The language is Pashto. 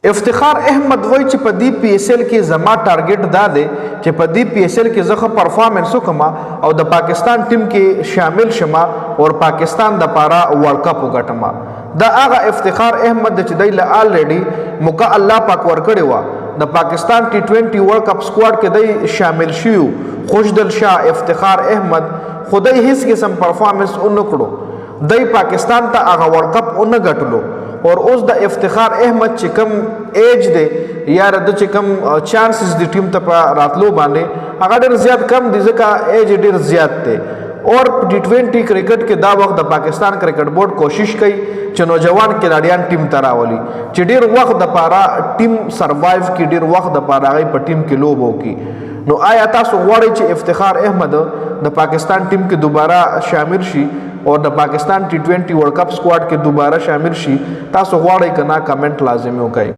افتخار احمد وای چې په دی پی ایس ایل کې زما ټارګټ دا دی چې په دی پی ایس ایل کې زه پرفارمنس وکم او د پاکستان ټیم کې شامل شم او پاکستان د پاره ورلد کپ وګټم. دا هغه افتخار احمد چې دی له الریډي موقع الله پاک ورکړی و د پاکستان ټي 20 ورلد کپ سکواډ کې دی شامل شیو. خوشدل شاه افتخار احمد خدای هیڅ قسم پرفارمنس اونکړو دی پاکستان ته هغه ورلد کپ اون غټلو. اور اوس د افتخار احمد چې کم ایج دی یا د چې کم چانسز دی ټیم ته راتلو باندې هغه ډېر زیات کم دی ځکه ایج ډېر زیات دی. اور ټي 20 کرکټ کې دا وخت د پاکستان کرکټ بورډ کوشش کوي چې نوجوان کھلاډیان ټیم ته راولي چې ډېر وخت د پاره ټیم سروایو کی ډېر وخت د پاره هغه په ټیم کې لوب وکي. نو آیا تاسو غواړئ چې افتخار احمد د پاکستان ټیم کې دوباره شامل شي اور د پاکستان ټي 20 ورلد کپ سکواډ کې دوباره شامل شي؟ تاسو غواړئ که نه کمنټ لازمي وکړئ.